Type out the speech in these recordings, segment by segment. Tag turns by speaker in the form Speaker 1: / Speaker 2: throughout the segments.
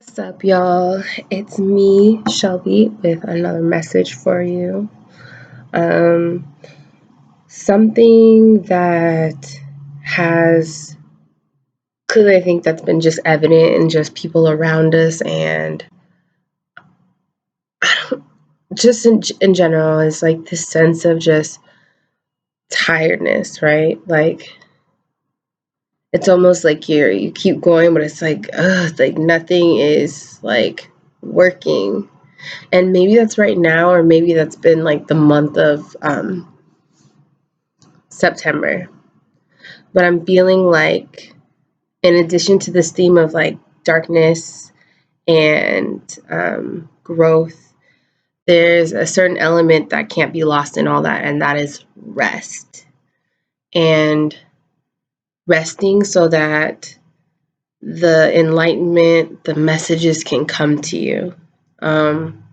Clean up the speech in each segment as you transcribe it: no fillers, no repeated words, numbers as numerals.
Speaker 1: What's up, y'all? It's me, Shelby, with another message for you. Um, Something that has clearly, I think that's been just evident in just people around us, and just in general, is like this sense of just tiredness, right? Like it's almost like you keep going, but it's like nothing is like working. And maybe that's right now, or maybe that's been like the month of September. But I'm feeling like, in addition to this theme of like darkness and growth, there's a certain element that can't be lost in all that, and that is rest. And resting so that the enlightenment, the messages can come to you. Um,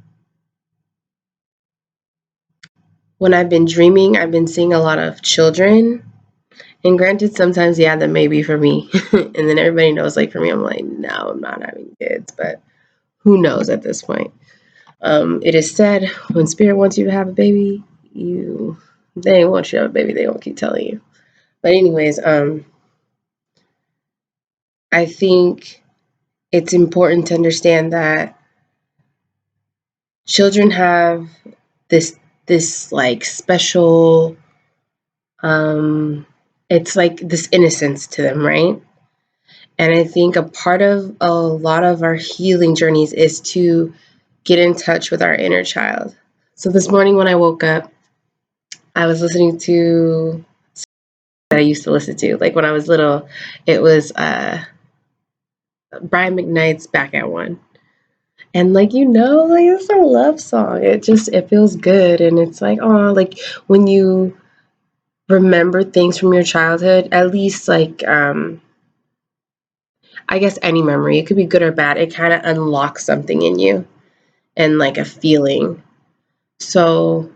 Speaker 1: when I've been dreaming, I've been seeing a lot of children. And granted, sometimes, yeah, that may be for me. And then everybody knows, like, for me, I'm like, no, I'm not having kids. But who knows at this point? It is said when spirit wants you to have a baby, they ain't want you to have a baby. They won't keep telling you. But anyways, I think it's important to understand that children have this this like special it's like this innocence to them, right? And I think a part of a lot of our healing journeys is to get in touch with our inner child. So this morning when I woke up, I was listening to that I used to listen to. Like when I was little, it was Brian McKnight's Back at One. And like like it's a love song. It feels good, and it's like, oh, like when you remember things from your childhood, at least like I guess any memory, it could be good or bad, it kind of unlocks something in you and like a feeling. So,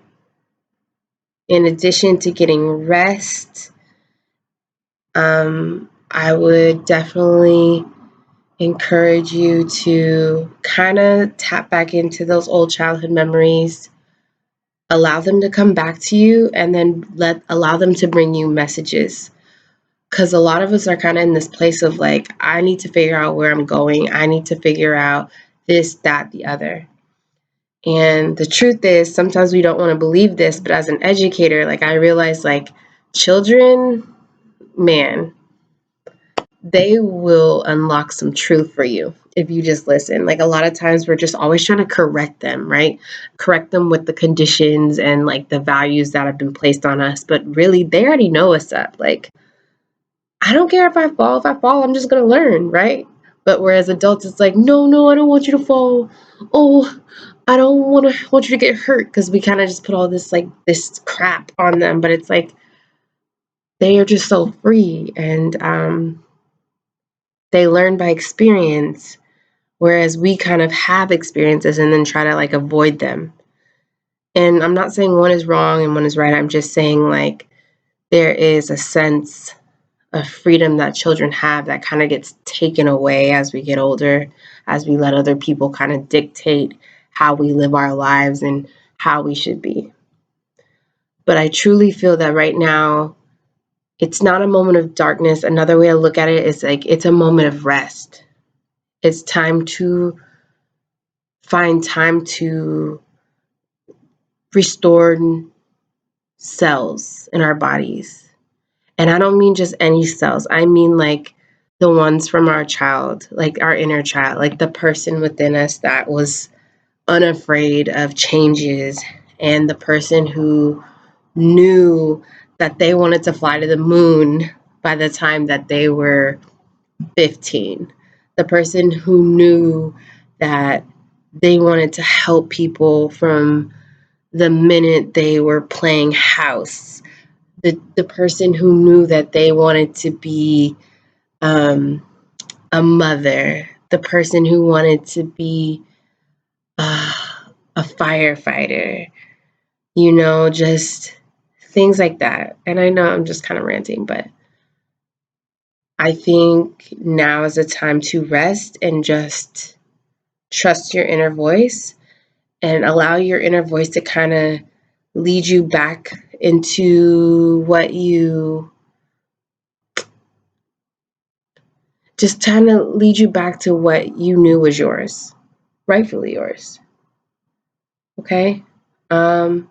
Speaker 1: in addition to getting rest, I would definitely encourage you to kind of tap back into those old childhood memories, allow them to come back to you, and then allow them to bring you messages. Because a lot of us are kind of in this place of like, I need to figure out where I'm going. I need to figure out this, that, the other. And the truth is, sometimes we don't want to believe this, but as an educator, like I realize like children, man, they will unlock some truth for you if you just listen. Like a lot of times we're just always trying to correct them, right? Correct them with the conditions and like the values that have been placed on us. But really, they already know what's up. Like, I don't care if I fall. If I fall, I'm just going to learn, right? But whereas adults, it's like, no, no, I don't want you to fall. Oh, I don't want you to get hurt, because we kind of just put all this like this crap on them. But it's like they are just so free, and they learn by experience, whereas we kind of have experiences and then try to like avoid them. And I'm not saying one is wrong and one is right. I'm just saying like there is a sense of freedom that children have that kind of gets taken away as we get older, as we let other people kind of dictate how we live our lives and how we should be. But I truly feel that right now, it's not a moment of darkness. Another way to look at it is like it's a moment of rest. It's time to find time to restore cells in our bodies. And I don't mean just any cells. I mean like the ones from our child, like our inner child, like the person within us that was unafraid of changes, and the person who knew that they wanted to fly to the moon by the time that they were 15. The person who knew that they wanted to help people from the minute they were playing house. The person who knew that they wanted to be um, a mother, the person who wanted to be uh, a firefighter, just things like that. And I know I'm just kind of ranting, but I think now is a time to rest and just trust your inner voice and allow your inner voice to kind of lead you back into what you just kind of lead you back to what you knew was yours, rightfully yours. Okay? I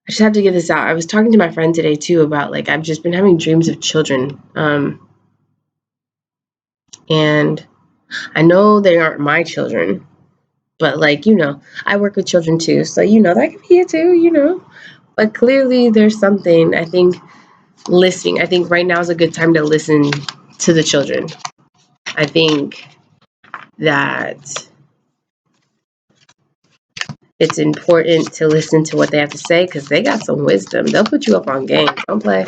Speaker 1: just have to get this out. I was talking to my friend today too about like I've just been having dreams of children. And I know they aren't my children, but like, I work with children too. So, that could be it too. But clearly there's something, I think, listening. I think right now is a good time to listen to the children. I think that it's important to listen to what they have to say because they got some wisdom. They'll put you up on game. Don't play.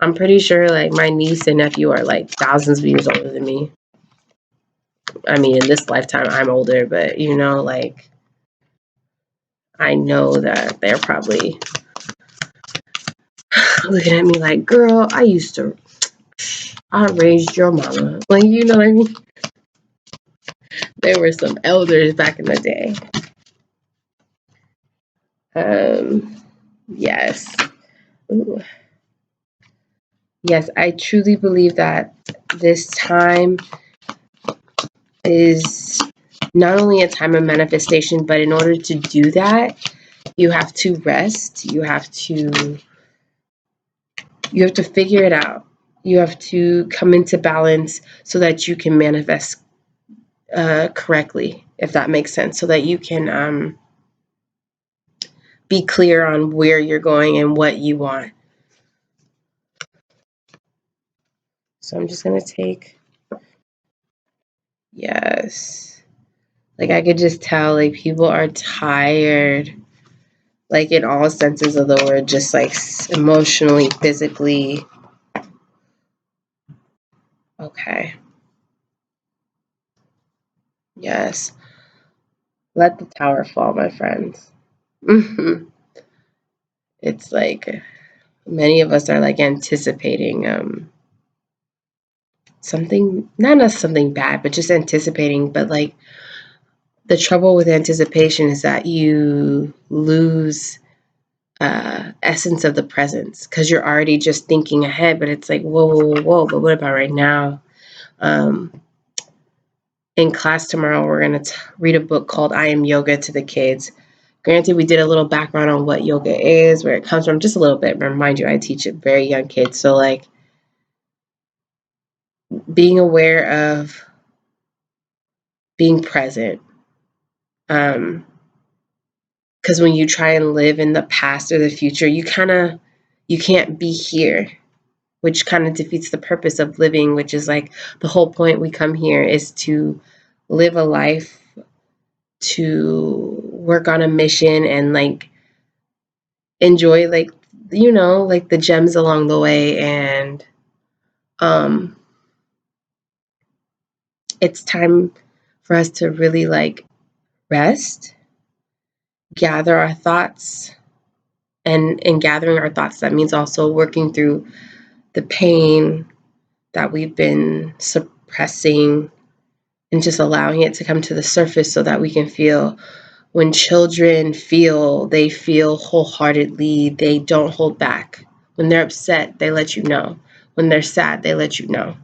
Speaker 1: I'm pretty sure like my niece and nephew are like thousands of years older than me. I mean, in this lifetime, I'm older, but like I know that they're probably looking at me like, girl, I raised your mama. Like, you know what I mean? There were some elders back in the day. Yes. Ooh. Yes, I truly believe that this time is not only a time of manifestation, but in order to do that, you have to rest. You have to figure it out. You have to come into balance so that you can manifest correctly, if that makes sense, so that you can be clear on where you're going and what you want. So I'm just going to take, yes. Like I could just tell like people are tired, like in all senses of the word, just like emotionally, physically. Okay. Yes. Let the tower fall, my friends. It's like many of us are like anticipating something, not something bad, but just anticipating. But like the trouble with anticipation is that you lose essence of the presence because you're already just thinking ahead. But it's like, whoa, whoa, whoa, whoa. But what about right now? In class tomorrow, we're going to read a book called I Am Yoga to the kids. Granted, we did a little background on what yoga is, where it comes from, just a little bit. But mind you, I teach it very young kids. So like being aware of being present. Because when you try and live in the past or the future, you can't be here, which kind of defeats the purpose of living, which is like the whole point we come here is to live a life, to work on a mission and like enjoy like like the gems along the way. And it's time for us to really like rest, gather our thoughts, and in gathering our thoughts, that means also working through the pain that we've been suppressing and just allowing it to come to the surface so that we can feel. When children feel, they feel wholeheartedly. They don't hold back. When they're upset, they let you know. When they're sad, they let you know.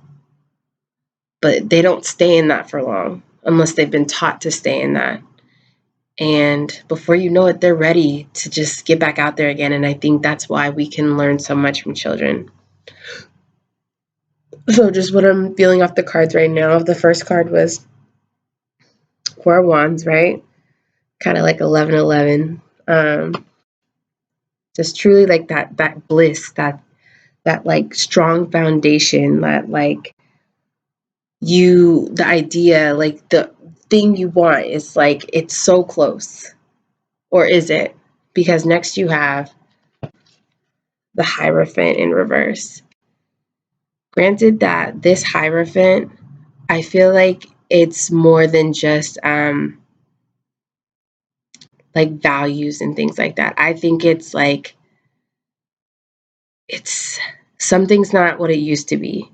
Speaker 1: But they don't stay in that for long unless they've been taught to stay in that. And before you know it, they're ready to just get back out there again. And I think that's why we can learn so much from children. So just what I'm feeling off the cards right now, the first card was Four of Wands, right? Kind of like 1111. Just truly like that bliss, that like strong foundation, that like the idea, like the thing you want is like it's so close. Or is it? Because next you have the Hierophant in reverse. Granted that this Hierophant, I feel like it's more than just like values and things like that. I think it's like something's not what it used to be.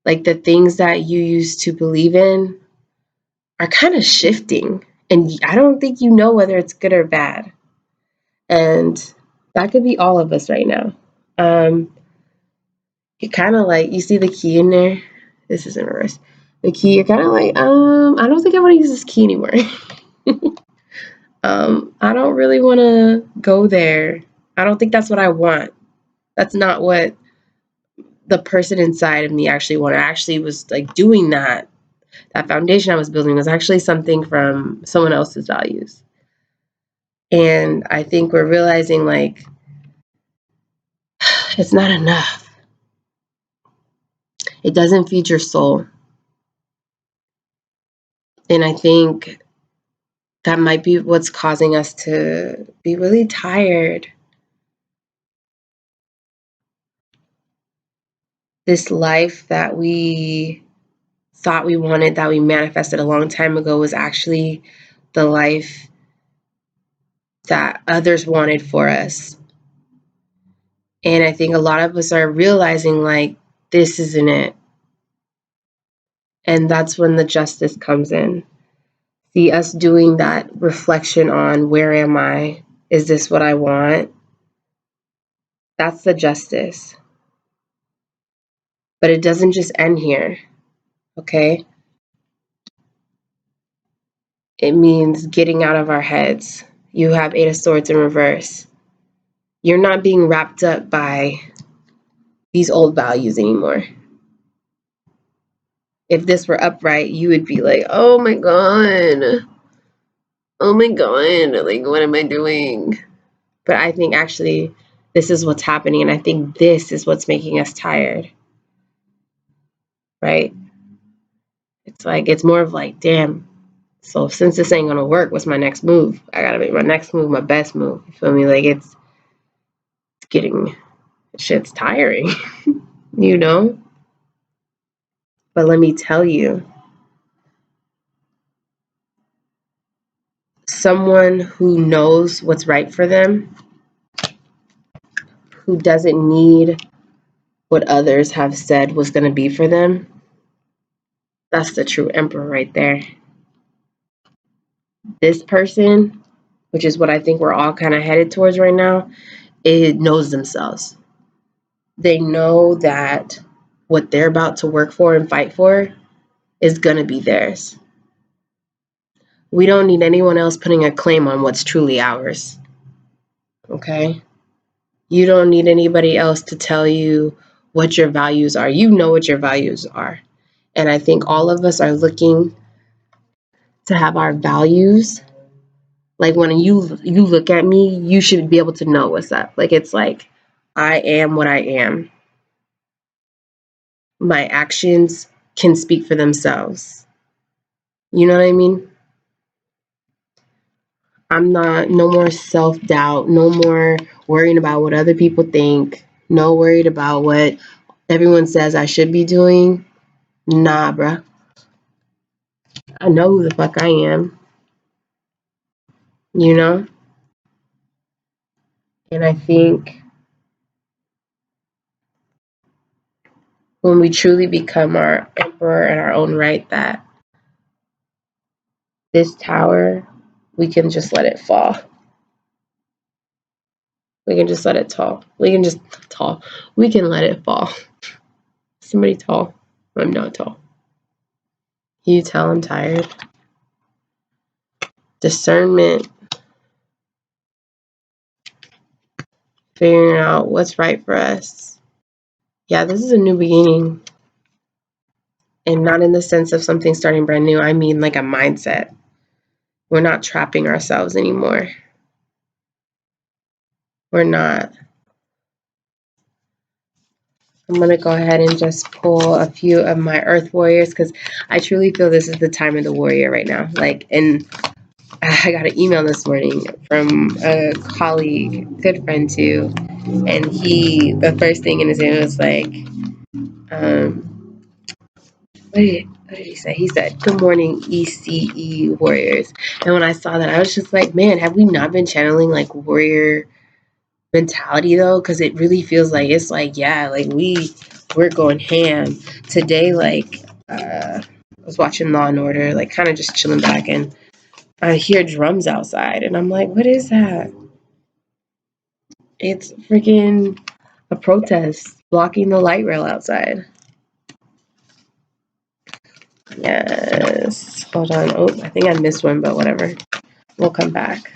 Speaker 1: Like the things that you used to believe in are kind of shifting. And I don't think you know whether it's good or bad. And that could be all of us right now. You kind of like, you see the key in there? This is in reverse. The key, you're kind of like, I don't think I want to use this key anymore. I don't really want to go there. I don't think that's what I want. That's not what the person inside of me actually wanted. I actually was like doing that. That foundation I was building was actually something from someone else's values. And I think we're realizing like it's not enough. It doesn't feed your soul. And I think that might be what's causing us to be really tired. This life that we thought we wanted, that we manifested a long time ago, was actually the life that others wanted for us. And I think a lot of us are realizing like, this isn't it. And that's when the justice comes in. See, us doing that reflection on, where am I? Is this what I want? That's the justice. But it doesn't just end here, okay? It means getting out of our heads. You have Eight of Swords in reverse. You're not being wrapped up by these old values anymore. If this were upright, you would be like, oh my God. Oh my God. Like, what am I doing? But I think actually this is what's happening. And I think this is what's making us tired. Right? It's like, it's more of like, damn. So since this ain't gonna work, what's my next move? I gotta make my next move my best move. You feel me? Like it's getting, shit's tiring, you know? But let me tell you, someone who knows what's right for them, who doesn't need what others have said was gonna be for them, that's the true emperor right there. This person, which is what I think we're all kind of headed towards right now, it knows themselves. They know that what they're about to work for and fight for is going to be theirs. We don't need anyone else putting a claim on what's truly ours. Okay? You don't need anybody else to tell you what your values are. You know what your values are. And I think all of us are looking to have our values. Like when you look at me, you should be able to know what's up. Like it's like, I am what I am. My actions can speak for themselves. You know what I mean? I'm not, no more self-doubt, no more worrying about what other people think, no worried about what everyone says I should be doing. Nah, bruh. I know who the fuck I am, you know? And I think when we truly become our emperor in our own right, that this tower, we can just let it fall. We can just let it fall. We can just tall. We can let it fall. Somebody tall. I'm not tall. Can you tell I'm tired? Discernment. Figuring out what's right for us. Yeah, this is a new beginning. And not in the sense of something starting brand new. I mean like a mindset. We're not trapping ourselves anymore. We're not. I'm going to go ahead and just pull a few of my Earth Warriors because I truly feel this is the time of the warrior right now. Like, and I got an email this morning from a colleague, good friend too, and the first thing in his email was like, what did he say? He said, "Good morning, ECE Warriors." And when I saw that, I was just like, man, have we not been channeling like warrior mentality though? Because it really feels like it's like, yeah, like we're going ham today. Like I was watching Law and Order, like kind of just chilling back, and I hear drums outside, and I'm like, what is that? It's freaking a protest blocking the light rail outside. Yes. Hold on. Oh, I think I missed one, but whatever. We'll come back.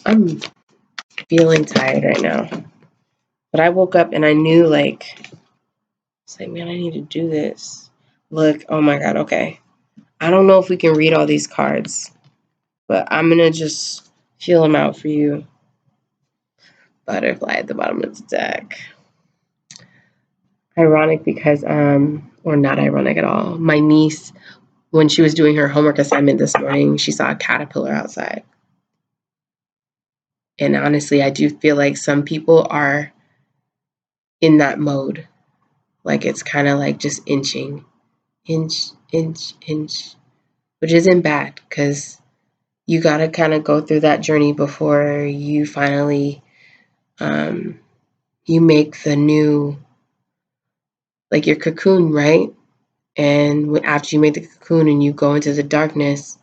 Speaker 1: I'm feeling tired right now. But I woke up and I knew, like, it's like, man, I need to do this. Look, oh my God, okay. I don't know if we can read all these cards, but I'm going to just feel them out for you. Butterfly at the bottom of the deck. Ironic because, or not ironic at all. My niece, when she was doing her homework assignment this morning, she saw a caterpillar outside. And honestly, I do feel like some people are in that mode. Like it's kind of like just inching, inch, inch, inch, which isn't bad because you got to kind of go through that journey before you finally, you make the new, like your cocoon, right? And after you make the cocoon and you go into the darkness,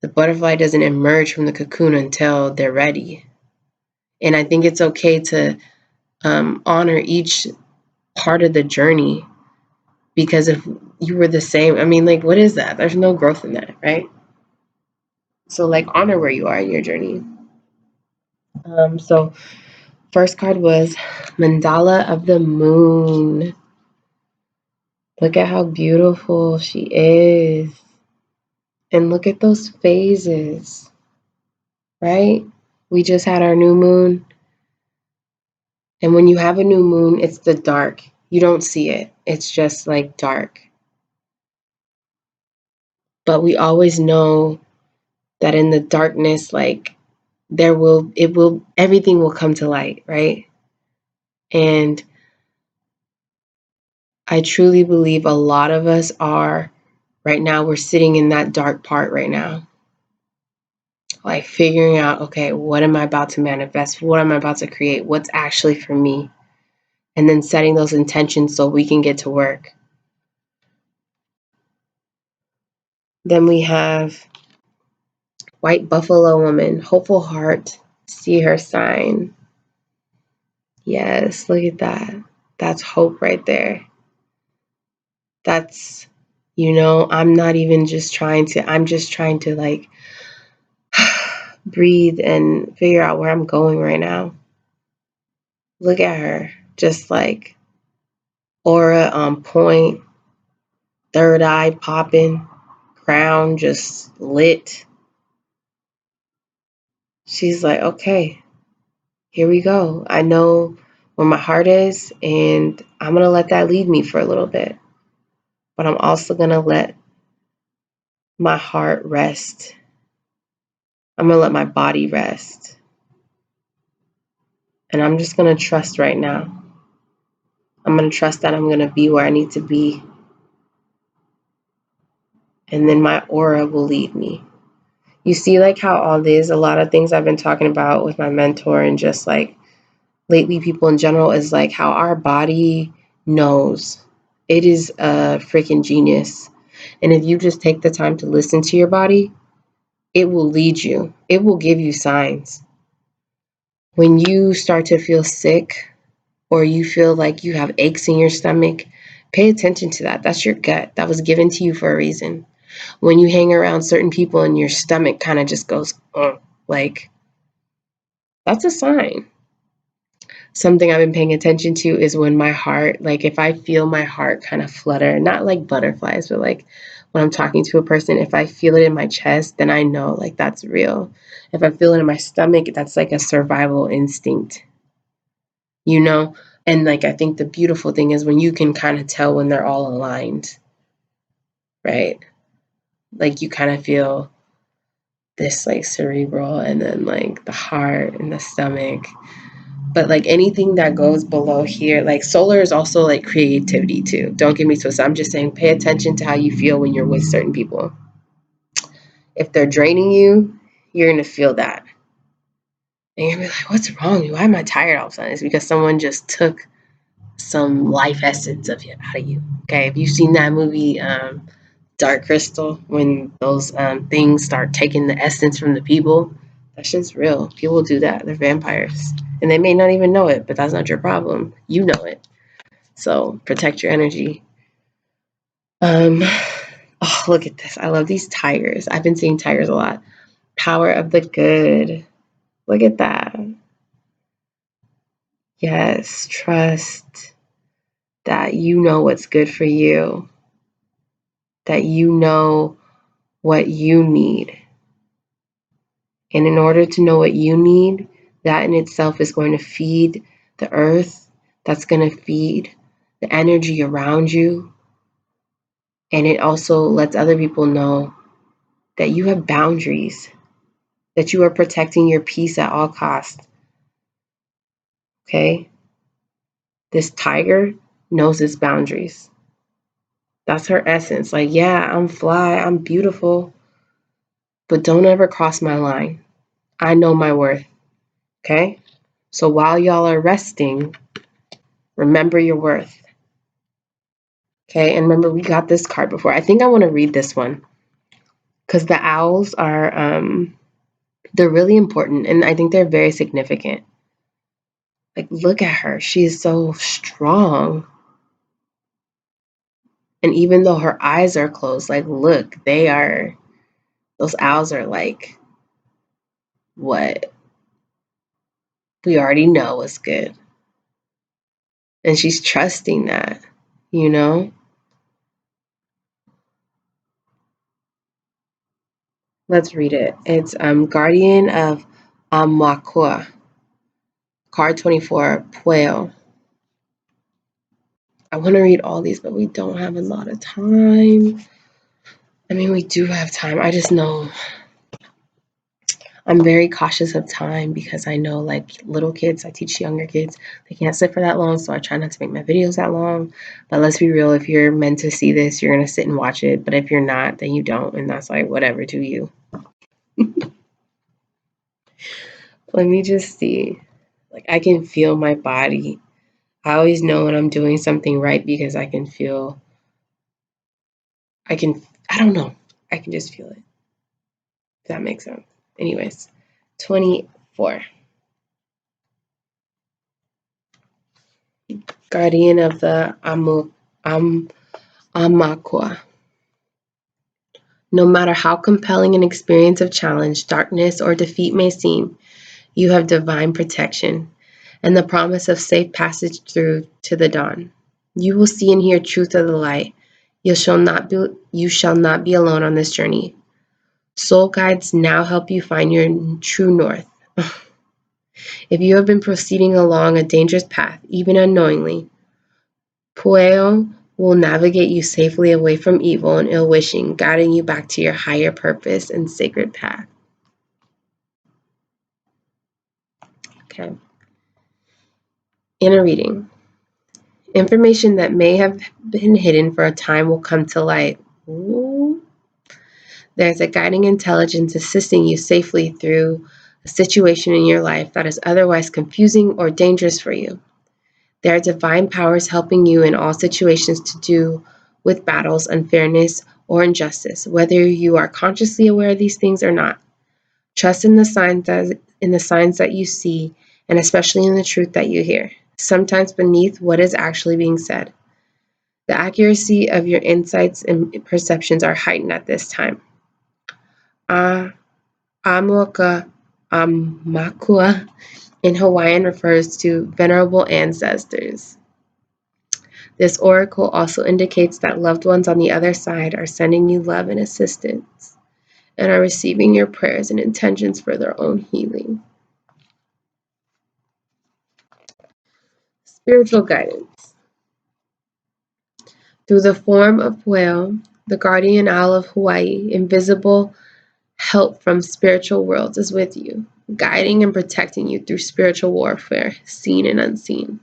Speaker 1: the butterfly doesn't emerge from the cocoon until they're ready. And I think it's okay to honor each part of the journey, because if you were the same, I mean, like, what is that? There's no growth in that, right? So, like, honor where you are in your journey. So first card was Mandala of the Moon. Look at how beautiful she is. And look at those phases, right? We just had our new moon. And when you have a new moon, it's the dark. You don't see it. It's just like dark. But we always know that in the darkness, like everything will come to light, right? And I truly believe a lot of us are right now, we're sitting in that dark part right now. Like figuring out, okay, what am I about to manifest? What am I about to create? What's actually for me? And then setting those intentions so we can get to work. Then we have White Buffalo Woman, Hopeful Heart, see her sign. Yes, look at that. That's hope right there. That's, I'm not even just trying to, I'm just trying to like breathe and figure out where I'm going right now. Look at her, just like aura on point, third eye popping, crown just lit. She's like, okay, here we go. I know where my heart is, and I'm going to let that lead me for a little bit. But I'm also going to let my heart rest. I'm going to let my body rest. And I'm just going to trust right now. I'm going to trust that I'm going to be where I need to be. And then my aura will lead me. You see, like how all this, a lot of things I've been talking about with my mentor and just like lately people in general, is like how our body knows. It is a freaking genius. And if you just take the time to listen to your body, it will lead you. It will give you signs. When you start to feel sick or you feel like you have aches in your stomach, pay attention to that. That's your gut. That was given to you for a reason. When you hang around certain people and your stomach kind of just goes, like, that's a sign. Something I've been paying attention to is when my heart, like if I feel my heart kind of flutter, not like butterflies, but like when I'm talking to a person, if I feel it in my chest, then I know like that's real. If I feel it in my stomach, that's like a survival instinct, you know? And like I think the beautiful thing is when you can kind of tell when they're all aligned, right? Like you kind of feel this like cerebral and then like the heart and the stomach. But like anything that goes below here, like solar is also like creativity too. Don't get me twisted. I'm just saying pay attention to how you feel when you're with certain people. If they're draining you, you're going to feel that. And you're going to be like, what's wrong? Why am I tired all of a sudden? It's because someone just took some life essence out of you. Okay, if you've seen that movie, Dark Crystal, when those things start taking the essence from the people, that's just real. People do that. They're vampires, and they may not even know it, but that's not your problem. You know it. So protect your energy. Oh, look at this. I love these tigers. I've been seeing tigers a lot. Power of the good. Look at that. Yes, trust that you know what's good for you, that you know what you need. And in order to know what you need, that in itself is going to feed the earth, that's going to feed the energy around you. And it also lets other people know that you have boundaries, that you are protecting your peace at all costs. Okay? This tiger knows its boundaries. That's her essence. Like, yeah, I'm fly, I'm beautiful, but don't ever cross my line. I know my worth. Okay? So while y'all are resting, remember your worth. Okay? And remember, we got this card before. I think I want to read this one because the owls are, they're really important and I think they're very significant. Like, look at her. She is so strong. And even though her eyes are closed, like, look, those owls are like, what we already know is good. And she's trusting that, you know? Let's read it. It's Guardian of Amakua, card 24, Pueo. I want to read all these, but we don't have a lot of time. I mean, we do have time. I just know I'm very cautious of time because I know, like, little kids, I teach younger kids, they can't sit for that long, so I try not to make my videos that long. But let's be real, if you're meant to see this, you're going to sit and watch it. But if you're not, then you don't, and that's like, whatever, to you. Let me just see. Like, I can feel my body. I always know when I'm doing something right because I can feel, I don't know. I can just feel it. If that makes sense. Anyways, 24. Guardian of the Amakua. No matter how compelling an experience of challenge, darkness, or defeat may seem, you have divine protection and the promise of safe passage through to the dawn. You will see and hear truth of the light. You shall not be alone on this journey. Soul guides now help you find your true north. If you have been proceeding along a dangerous path, even unknowingly, Pueo will navigate you safely away from evil and ill wishing, guiding you back to your higher purpose and sacred path. Okay. Inner reading. Information that may have been hidden for a time will come to light. Ooh. There's a guiding intelligence assisting you safely through a situation in your life that is otherwise confusing or dangerous for you. There are divine powers helping you in all situations to do with battles, unfairness, or injustice, whether you are consciously aware of these things or not. Trust in the signs that you see, and especially in the truth that you hear, sometimes beneath what is actually being said. The accuracy of your insights and perceptions are heightened at this time. Amakua in Hawaiian refers to venerable ancestors. This oracle also indicates that loved ones on the other side are sending you love and assistance and are receiving your prayers and intentions for their own healing. Spiritual guidance. Through the form of Pueo, the guardian owl of Hawaii, invisible help from spiritual worlds is with you, guiding and protecting you through spiritual warfare, seen and unseen.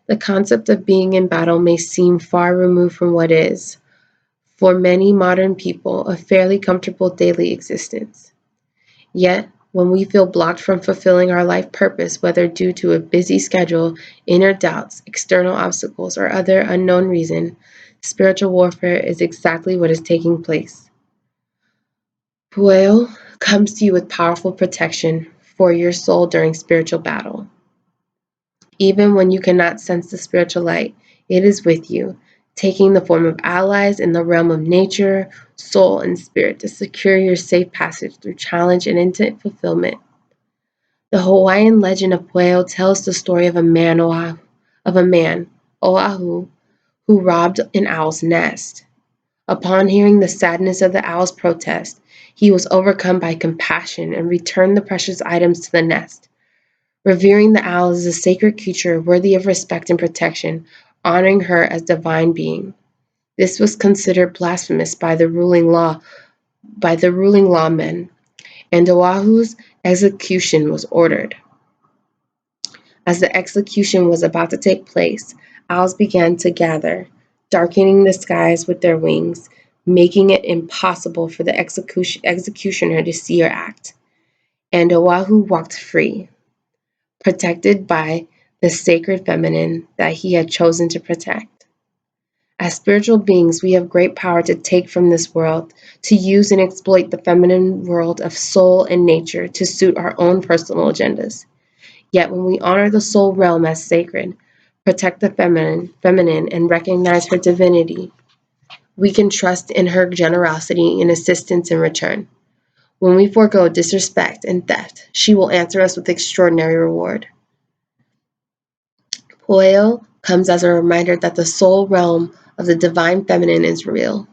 Speaker 1: The concept of being in battle may seem far removed from what is, for many modern people, a fairly comfortable daily existence. Yet, When we feel blocked from fulfilling our life purpose, whether due to a busy schedule, inner doubts, external obstacles, or other unknown reason, spiritual warfare is exactly what is taking place. Pueo comes to you with powerful protection for your soul during spiritual battle. Even when you cannot sense the spiritual light, it is with you, taking the form of allies in the realm of nature, soul, and spirit to secure your safe passage through challenge and into fulfillment. The Hawaiian legend of Pueo tells the story of a man, Oahu, who robbed an owl's nest. Upon hearing the sadness of the owl's protest, he was overcome by compassion and returned the precious items to the nest. Revering the owl as a sacred creature worthy of respect and protection, honoring her as divine being. This was considered blasphemous by the ruling lawmen, and Oahu's execution was ordered. As the execution was about to take place, owls began to gather, darkening the skies with their wings, making it impossible for the executioner to see or act. And Oahu walked free, protected by the sacred feminine that he had chosen to protect. As spiritual beings, we have great power to take from this world, to use and exploit the feminine world of soul and nature to suit our own personal agendas. Yet when we honor the soul realm as sacred, protect the feminine, and recognize her divinity, we can trust in her generosity and assistance in return. When we forego disrespect and theft, she will answer us with extraordinary reward. Pueo comes as a reminder that the soul realm of the divine feminine is real,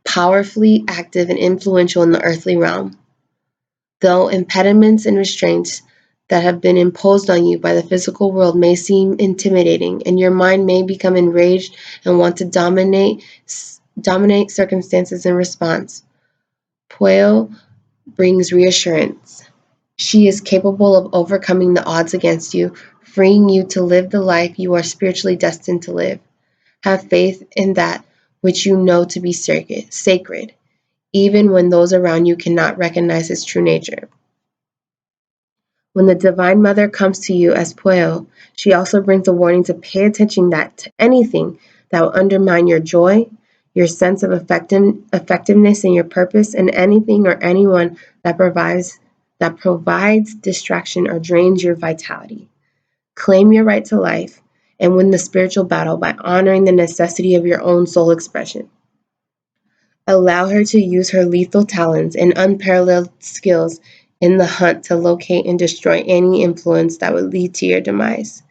Speaker 1: powerfully active and influential in the earthly realm. Though impediments and restraints that have been imposed on you by the physical world may seem intimidating, and your mind may become enraged and want to dominate circumstances in response, Pueo brings reassurance. She is capable of overcoming the odds against you, freeing you to live the life you are spiritually destined to live. Have faith in that which you know to be sacred, even when those around you cannot recognize its true nature. When the Divine Mother comes to you as Pueo, she also brings a warning to pay attention to anything that will undermine your joy, your sense of effectiveness in your purpose, and anything or anyone that provides distraction or drains your vitality. Claim your right to life and win the spiritual battle by honoring the necessity of your own soul expression. Allow her to use her lethal talents and unparalleled skills in the hunt to locate and destroy any influence that would lead to your demise.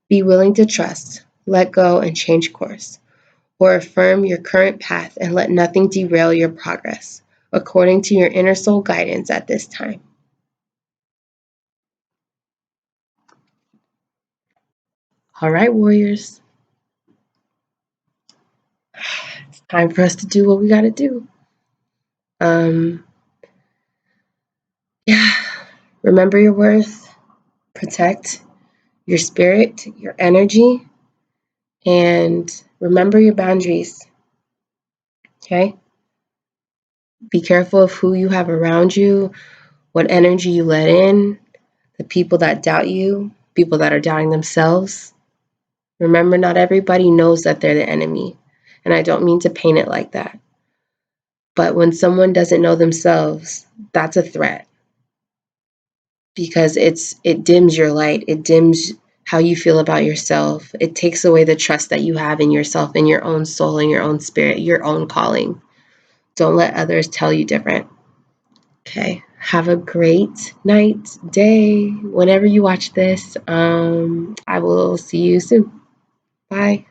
Speaker 1: Be willing to trust, let go, and change course, or affirm your current path and let nothing derail your progress, according to your inner soul guidance at this time. All right, warriors. It's time for us to do what we got to do. Yeah, remember your worth, protect your spirit, your energy, and remember your boundaries. Okay? Be careful of who you have around you, what energy you let in, the people that doubt you, people that are doubting themselves. Remember, not everybody knows that they're the enemy. And I don't mean to paint it like that. But when someone doesn't know themselves, that's a threat. Because it dims your light. It dims how you feel about yourself. It takes away the trust that you have in yourself, in your own soul, in your own spirit, your own calling. Don't let others tell you different. Okay. Have a great night, day, whenever you watch this. I will see you soon. Bye.